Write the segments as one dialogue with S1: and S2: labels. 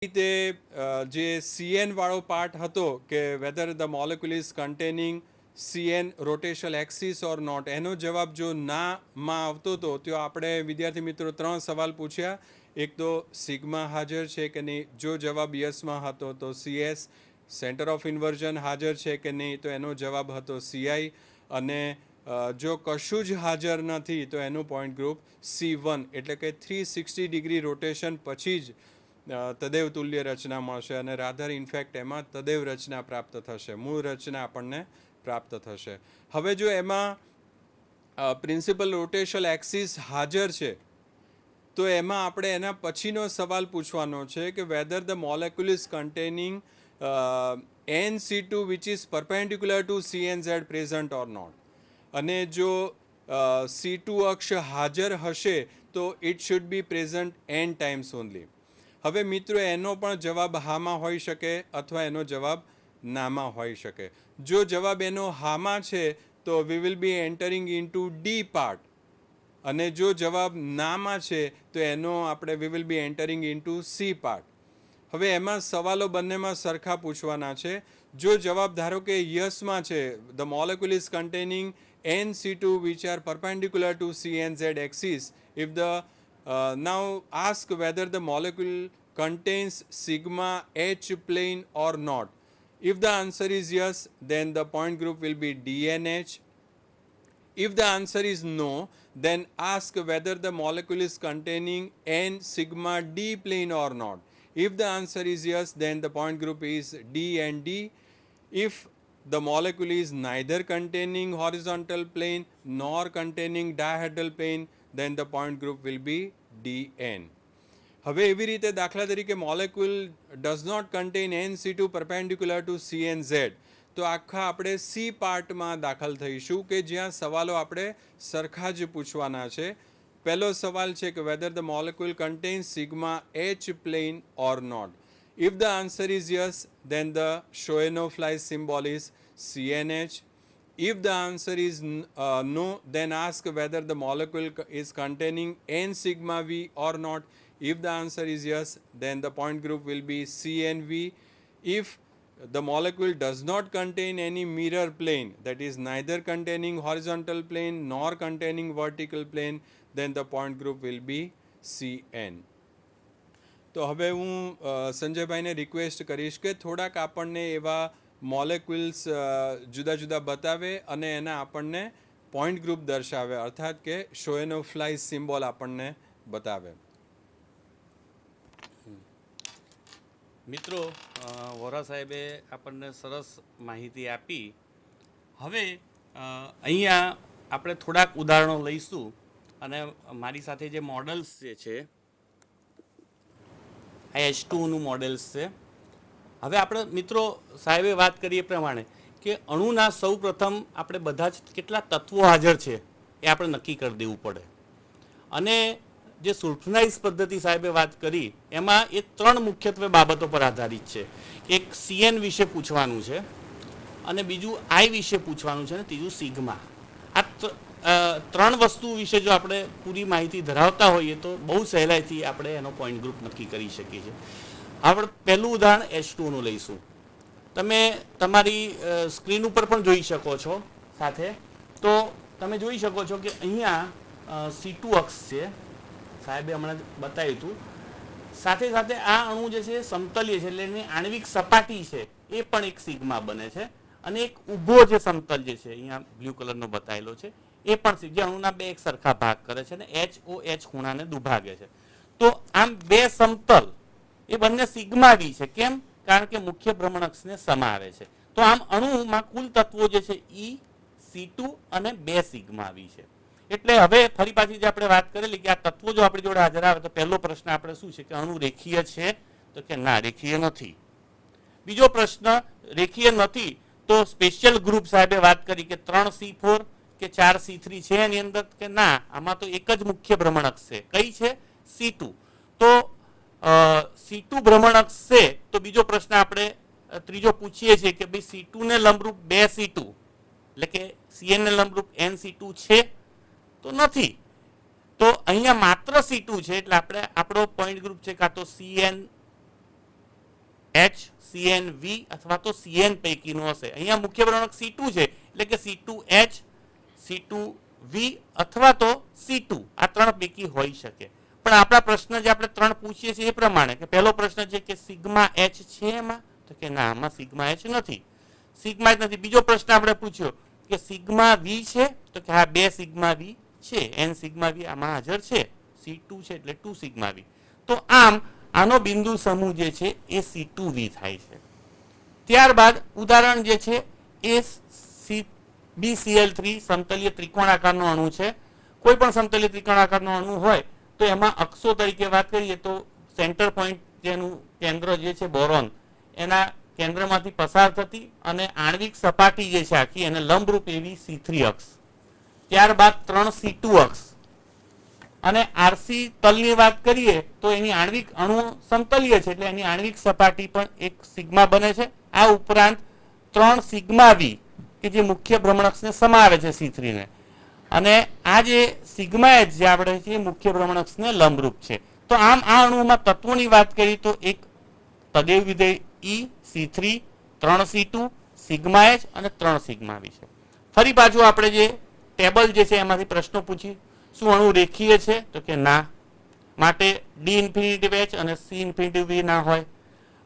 S1: રીતે જે CN વાળો પાર્ટ હતો કે whether the molecule is containing CN rotational axis or not, એનો જવાબ જો નામાં આવતો હતો તો આપણે વિદ્યાર્થી મિત્રો 3 સવાલ પૂછ્યા. એક તો સિગ્મા હાજર છે કે નહીં, જો જવાબ યસમાં હતો તો CS. સેન્ટર ઓફ ઇન્વર્ઝન હાજર છે કે નહીં, તો એનો જવાબ હતો CI. અને જો કશું જ હાજર નથી તો એનું પોઈન્ટ ગ્રુપ C1, એટલે કે 360 ડિગ્રી રોટેશન પછી જ તદેવ તુલ્ય રચના મળશે અને રાધર ઇનફેક્ટ એમાં તદેવ રચના પ્રાપ્ત થશે, મૂળ રચના આપણને પ્રાપ્ત થશે. હવે જો એમાં પ્રિન્સિપલ રોટેશનલ એક્સિસ હાજર છે તો એમાં આપણે એના પછીનો સવાલ પૂછવાનો છે કે whether the molecule is containing NC2 which is perpendicular to CNZ present or not. અને જો C2 અક્ષ હાજર હશે તો it should be present n times only. હવે મિત્રો એનો પણ જવાબ હામાં હોઈ શકે અથવા એનો જવાબ નામાં હોઈ શકે. જો જવાબ એનો હામાં છે તો we will be entering into D part, અને જો જવાબ નામાં છે તો એનો આપણે we will be entering into C part. હવે એમાં સવાલો બંનેમાં સરખા પૂછવાના છે. જો જવાબ ધારો કે યસમાં છે, the molecule is containing NC2 which are perpendicular to CNZ axis, if the now ask whether the molecule contains sigma H plane or not. If the answer is yes, then the point group will be DNH. If the answer is no, then ask whether the molecule is containing N sigma D plane or not. If the answer is yes, then the point group is D and D. If the molecule is neither containing horizontal plane nor containing dihedral plane, then the point group will be DN. હવે એવી રીતે દાખલા તરીકે molecule does not contain NC2 perpendicular to CNZ, તો આખા આપણે C પાર્ટમાં દાખલ થઈશું કે જ્યાં સવાલો આપણે સરખા જ પૂછવાના છે. પહેલો સવાલ છે કે whether the molecule contains sigma H plane or not. If the answer is yes, then the Schoenhoff-Fly symbol is CNH. If the answer is no, then ask whether the molecule is containing N sigma V or not. If the answer is yes, then the point group will be CNV. If the molecule does not contain any mirror plane, that is neither containing horizontal plane nor containing vertical plane, then the point group will be CN. તો હવે હું સંજયભાઈને request કરીશ કે થોડાક આપણને એવા molecules જુદા જુદા બતાવે અને એના આપણને પોઈન્ટ ગ્રુપ દર્શાવે, અર્થાત કે શોએનોફ્લાઈ સિમ્બોલ આપણને બતાવે.
S2: મિત્રો, વોરા સાહેબે આપણને સરસ માહિતી આપી. હવે અહીંયા આપણે થોડાક ઉદાહરણો લઈશું અને મારી સાથે જે મોડલ્સ જે છે આ H2નું મોડેલ્સ છે. હવે આપણે મિત્રો સાહેબે વાત કરીએ પ્રમાણે કે અણુના સૌ પ્રથમ આપણે બધા જ કેટલા તત્વો હાજર છે એ આપણે નક્કી કરી દેવું પડે. અને જે સુલ્ફનાઇઝ પદ્ધતિ સાહેબે વાત કરી એમાં એ 3 મુખ્યત્વે બાબતો પર આધારિત છે. એક CN વિશે પૂછવાનું છે, અને બીજું I વિશે પૂછવાનું છે, અને ત્રીજું સિગ્મા. આ 3 વસ્તુ વિશે જો આપણે પૂરી માહિતી ધરાવતા હોઈએ તો બહુ સહેલાઈથી આપણે એનો પોઈન્ટ ગ્રુપ નક્કી કરી શકીએ છીએ. આપણે પહેલું ઉદાહરણ H2નું લઈશું. તમે તમારી સ્ક્રીન ઉપર પણ જોઈ શકો છો સાથે. તો તમે જોઈ શકો છો કે અહીંયા C2 અક્ષ છે, સાહેબે હમણાં બતાવ્યું હતું. સાથે સાથે આ અણુ જે છે સમતલીય છે, એટલે એની આણ્વિક સપાટી છે એ પણ એક સિગ્મા બને છે, અને એક ઊભો જે સમતલ જે છે અહીંયા બ્લુ કલરનો બતાવેલો છે એ પણ જે અણુના બે એક સરખા ભાગ કરે છે અને HOH ખૂણાને દુભાગે છે. તો આમ બે સમતલ એ બંને સિગ્મા વી છે. કેમ? કારણ કે મુખ્ય ભ્રમણ અક્ષને સમાવે છે. તો આમ અણુમાં કુલ તત્વો જે છે E, C2 અને 2 સિગ્મા વી છે. એટલે હવે ફરી પાછી જે આપણે વાત કરેલી કે આ તત્વો જો આપણી જોડે હાજર આવે તો પહેલો પ્રશ્ન આપણે શું છે કે અણુ રેખીય છે, તો કે ના, રેખીય નથી. બીજો પ્રશ્ન, રેખીય નથી તો સ્પેશિયલ ગ્રુપ સાહેબે વાત કરી કે 3C4 કે 4C3 છે એની અંદર, કે ના, આમાં તો એક જ મુખ્ય ભ્રમણ અક્ષ છે. કઈ છે? C2. તો C2 ભ્રમણ અક્ષ છે તો બીજો પ્રશ્ન આપણે ત્રીજો પૂછીએ છીએ કે ભાઈ C2 ને લંબરૂપ 2C2 એટલે કે CN ને લંબરૂપ NC2 છે? તો નથી. તો અહીંયા માત્ર C2 છે, એટલે આપણે આપણો પોઈન્ટ ગ્રુપ છે કાં તો CN એચ સીએન વી અથવા તો સીએન પૈકીનો હશે. અહીંયા મુખ્ય ભ્રમણક C2 છે એટલે કે C2H, C2V અથવા તો C2 આ ત્રણ પૈકી હોઈ શકે. પણ આપણા પ્રશ્ન જે આપણે ત્રણ પૂછીએ છીએ એ પ્રમાણે કે પહેલો પ્રશ્ન છે કે સિગ્મા એચ છે એમાં, તો કે ના આમાં સિગ્મા એચ નથી, સિગ્મા જ નથી. બીજો પ્રશ્ન આપણે પૂછ્યો કે સિગ્મા વી છે, તો કે હા 2 સિગ્મા વી છે, n સિગ્મા વી આમાં હાજર છે, C2 છે એટલે 2 સિગ્મા વી. તો આમ આનો બિંદુ સમૂહ જે છે એ C2V થાય છે. ત્યારબાદ ઉદાહરણ જે છે એ BCl3 સમતલીય ત્રિકોણાકારનો અણુ છે. કોઈ પણ સમતલીય ત્રિકોણાકારનો અણુ હોય તો એમાં અક્ષો તરીકે વાત કરીએ તો સેન્ટર પોઈન્ટ જેનું કેન્દ્ર જે છે બોરોન, એના કેન્દ્રમાંથી પસાર થતી અને આણ્વિક સપાટી જે છે આખી એને લંબરૂપ એવી C3 અક્ષ, ત્યારબાદ 3 C2 અક્ષ અને RC તલની વાત કરીએ તો એની આણ્વિક અણુ સમતલીય છે એટલે એની આણ્વિક સપાટી પણ એક સિગ્મા બને છે. આ ઉપરાંત 3 સિગ્મા વી કે જે મુખ્ય ભ્રમણકક્ષને સમાવે છે C3 ને, અને આ જે સિગ્મા એચ જે આપણે છે મુખ્ય ભ્રમણકક્ષને લંબરૂપ છે. તો આમ આ અણુમાં તત્વોની વાત કરીએ તો એક તદેવ વિધેય E, C3, 3 C2, sigma H અને 3 સિગ્મા વી છે. ફરી પાછું આપણે જે ટેબલ જે છે એમાંથી પ્રશ્નો પૂછી, શું અણુ રેખીય છે, તો કે ના, માટે D ઇન્ફિનિટી H અને C ઇન્ફિનિટી V ના હોય.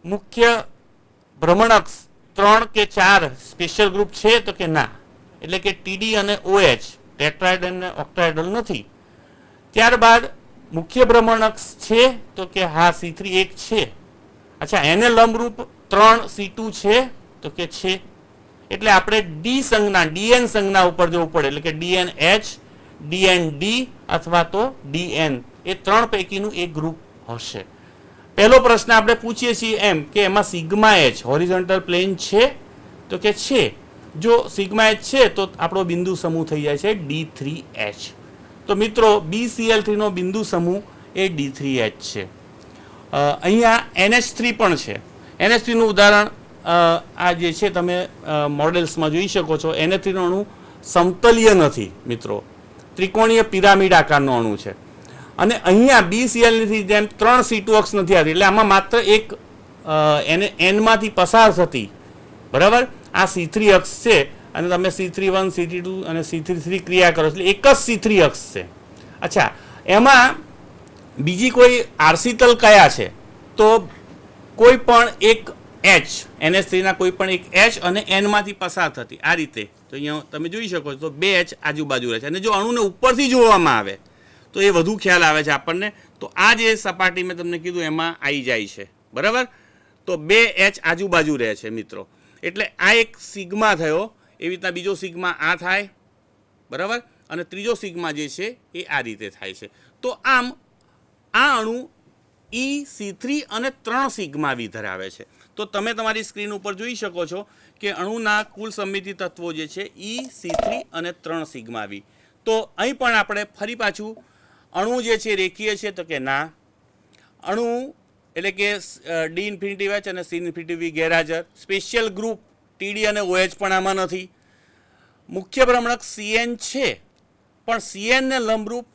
S2: મુખ્ય ભ્રમણકક્ષ 3 કે 4 સ્પેશિયલ ગ્રુપ છે, તો કે ના, એટલે કે TD અને OH ટેટ્રાઇડ અને ઓક્ટાઇડલ નથી. ત્યારબાદ મુખ્ય ભ્રમણકક્ષ છે, તો કે હા C3 એક છે. અચ્છા, એને લંબરૂપ 3 C2 છે, તો કે છે. એટલે આપણે D સંજ્ઞા DN સંજ્ઞા ઉપર જવું પડે, એટલે કે DNH, DND અથવા તો DN એ ત્રણ પૈકીનું એક ગ્રુપ હશે. પહેલો પ્રશ્ન આપણે પૂછીએ છીએ એમ કે એમાં સિગ્મા એચ હોરિઝોન્ટલ પ્લેન છે, તો કે છે. જો સિગ્મા એચ છે તો આપણો બિંદુ સમૂહ થઈ જાય છે D3H. તો મિત્રો BCl3 નો બિંદુ સમૂહ એ D3H છે. અહીંયા NH3 પણ છે. NH3 નું ઉદાહરણ આ જે છે તમે મોડેલ્સમાં જોઈ શકો છો. NH3 નો અણુ સમતલીય નથી મિત્રો, ત્રિકોણીય પિરામિડ આકારનો અણુ છે. અને અહીંયા BCl3 જેમ 3 C2 અક્ષ નથી આવતી, એટલે આમાં માત્ર એક N માંથી પસાર થતી, બરાબર, આ C3 અક્ષ છે અને તમે C31, C32 અને C33 ક્રિયા કરો એટલે એક જ C3 અક્ષ છે. અચ્છા, એમાં બીજી કોઈ RC તલ કયા છે, તો કોઈ પણ એક H, NH3 ના કોઈ પણ એક H અને N માંથી પસાર થતી આ રીતે. તો અહીંયા તમે જોઈ શકો છો તો 2 H આજુબાજુ રહે છે. અને જો અણુને ઉપરથી જોવામાં આવે તો એ વધુ ખ્યાલ આવે છે આપણને. તો આ જે સપાટી મેં તમને કીધું એમાં આવી જાય છે, બરાબર. તો 2 H આજુબાજુ રહે છે મિત્રો. એટલે આ એક સિગ્મા થયો. એવી રીતના બીજો સિગ્મા આ થાય, બરાબર, અને ત્રીજો સિગ્મા જે છે એ આ રીતે થાય છે. તો આમ આ અણુ EC3 અને 3 સિગ્મા વી ધરાવે છે. તો તમે તમારી સ્ક્રીન ઉપર જોઈ શકો છો કે અણુના કુલ સમમિતિ તત્વો જે છે EC3 અને 3 સિગ્મા વી. તો અહીં પણ આપણે ફરી પાછું અણુ જે છે રેખીય છે, તો કે ના. અણુ એટલે કે D ઇન્ફિનિટી H અને C ઇન્ફિનિટી V ગેરહાજર. સ્પેશિયલ ગ્રુપ TD અને OH પણ આમાં નથી. મુખ્ય ભ્રમણક CN છે, પણ CN ને લંબરૂપ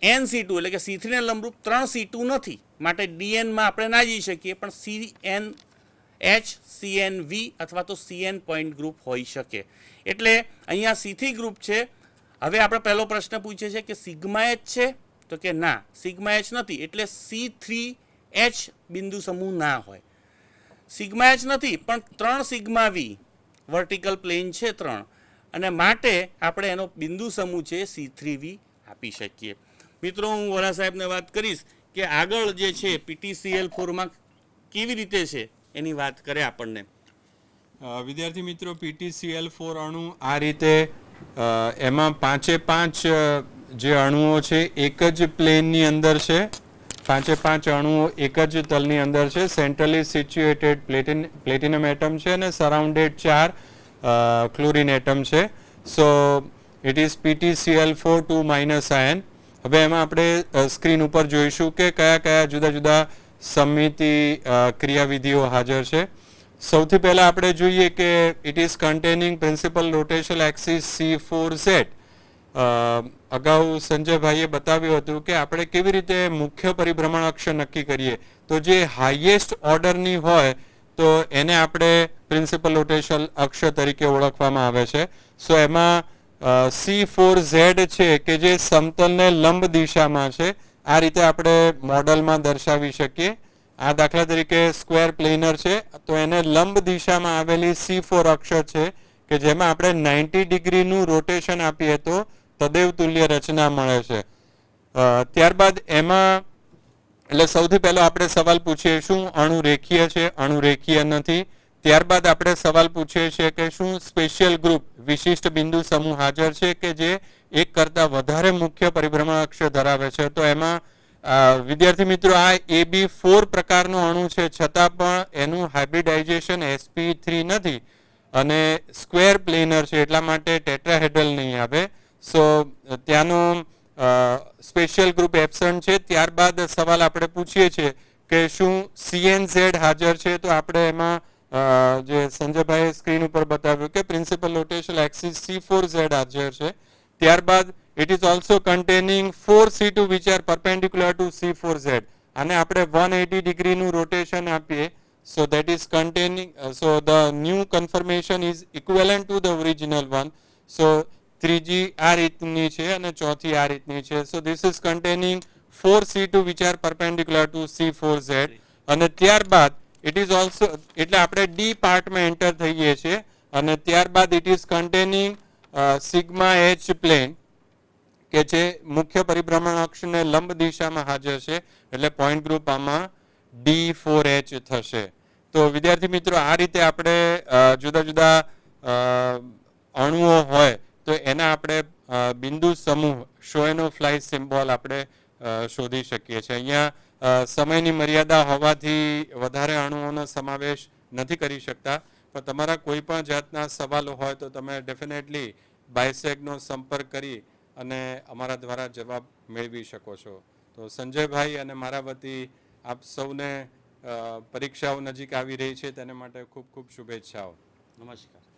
S2: NC2 એટલે કે C3 ને લંબરૂપ 3 C2 નથી, માટે DN માં આપણે ના જઈ શકીએ, પણ CNH, CNV અથવા તો CN પોઈન્ટ ગ્રુપ હોઈ શકે. એટલે અહીંયા C3 ગ્રુપ છે. હવે આપણે પહેલો પ્રશ્ન પૂછીએ છીએ કે સિગ્મા એચ છે, તો કે ના, સિગ્મા એચ નથી, એટલે C3H બિંદુ સમૂહ ના હોય. સિગ્મા એચ નથી, પણ 3 સિગ્મા વી વર્ટિકલ પ્લેન છે 3, અને માટે આપણે એનો બિંદુ સમૂહ છે C3V આપી શકીએ. મિત્રો, હું વોરા સાહેબને વાત કરીશ કે આગળ જે છે PTCl4માં કેવી રીતે છે એની વાત કરે આપણને.
S1: વિદ્યાર્થી મિત્રો, PTCl4 અણુ આ રીતે એમાં 5 જે અણુઓ છે એક જ પ્લેનની અંદર છે. 5 અણુઓ એક જ તલની અંદર છે. સેન્ટ્રલી સિચ્યુએટેડ પ્લેટિનમ એટમ છે અને સરાઉન્ડેડ 4 ક્લોરિન એટમ છે. So it is PTCl4 2 -ion. હવે એમાં આપણે સ્ક્રીન ઉપર જોઈશું કે કયા કયા જુદા જુદા સમમિતિ ક્રિયાવિધિઓ હાજર છે. સૌથી પહેલા આપણે જોઈએ કે it is containing principal rotational axis C4Z. અગાઉ સંજયભાઈએ બતાવ્યું હતું કે આપણે કેવી રીતે મુખ્ય પરિભ્રમણ અક્ષ નક્કી કરીએ. તો જે હાઈએસ્ટ ઓર્ડરની હોય તો એને આપણે પ્રિન્સિપલ રોટેશનલ અક્ષ તરીકે ઓળખવામાં આવે છે. સો એમાં C4Z છે કે જે સમતલને લંબ દિશામાં છે, આ રીતે આપણે મોડલમાં દર્શાવી શકીએ. આ દાખલા તરીકે સ્ક્વેર પ્લેનર છે તો એને લંબ દિશામાં આવેલી C4 અક્ષ છે કે જેમાં આપણે 90 ડિગ્રીનું રોટેશન આપીએ તો તદેવ તુલ્ય રચના મળે છે. ત્યારબાદ એમાં એટલે સૌથી પહેલો આપણે સવાલ પૂછીએ શું અણુ રેખીય છે? અણુ રેખીય નથી. ત્યારબાદ આપણે સવાલ પૂછીએ છીએ કે શું સ્પેશિયલ ગ્રુપ વિશિષ્ટ બિંદુ સમૂહ હાજર છે કે જે એક કરતાં વધારે મુખ્ય પરિભ્રમણ અક્ષ ધરાવે છે? તો એમાં વિદ્યાર્થી મિત્રો આ AB4 પ્રકારનું અણુ છે છતાં પણ એનું હાઇબ્રિડાઇઝેશન sp3 નથી અને સ્ક્વેર પ્લેનર છે એટલા માટે ટેટ્રાહેડ્રલ નહીં આવે. સો ત્યાંનું સ્પેશિયલ ગ્રુપ એબ્સન્ટ છે. ત્યારબાદ સવાલ આપણે પૂછીએ છીએ કે શું CNZ હાજર છે? તો આપણે એમાં જે સંજયભાઈ સ્ક્રીન ઉપર બતાવ્યું કે પ્રિન્સિપલ રોટેશનલ એક્સિસ C4Z હાજર છે. ત્યારબાદ it is also containing 4C2 which are perpendicular to C4Z. આને આપણે 180 ડિગ્રીનું રોટેશન આપીએ so that is containing so the new conformation is equivalent to the original one. So ત્રીજી આ રીતની છે અને ચોથી આ રીતની છે. So this is containing 4C2 which are perpendicular to C4Z. અને ત્યારબાદ it is also એટલે આપણે ડી પાર્ટમાં એન્ટર થઈએ છીએ અને ત્યારબાદ it is containing sigma H plane કે જે મુખ્ય પરિભ્રમણ અક્ષને લંબ દિશામાં હાજર છે એટલે પોઈન્ટ ગ્રુપ આમાં D4H થશે. તો વિદ્યાર્થી મિત્રો આ રીતે આપણે જુદા જુદા અણુઓ હોય તો એના આપણે બિંદુ સમૂહ શોએનો ફ્લાય સિમ્બોલ આપણે શોધી શકીએ છીએ. અહીંયા સમયની મર્યાદા હોવાથી વધારે અણુઓનો સમાવેશ નથી કરી શકતા, પણ તમારા કોઈ પણ જાતના સવાલો હોય તો તમે ડેફિનેટલી બાયસેગનો સંપર્ક કરી અને અમારા દ્વારા જવાબ મેળવી શકો છો. તો સંજયભાઈ અને મારા વતી આપ સૌને પરીક્ષાઓ નજીક આવી રહી છે તેને માટે ખૂબ ખૂબ શુભેચ્છાઓ.
S2: નમસ્કાર.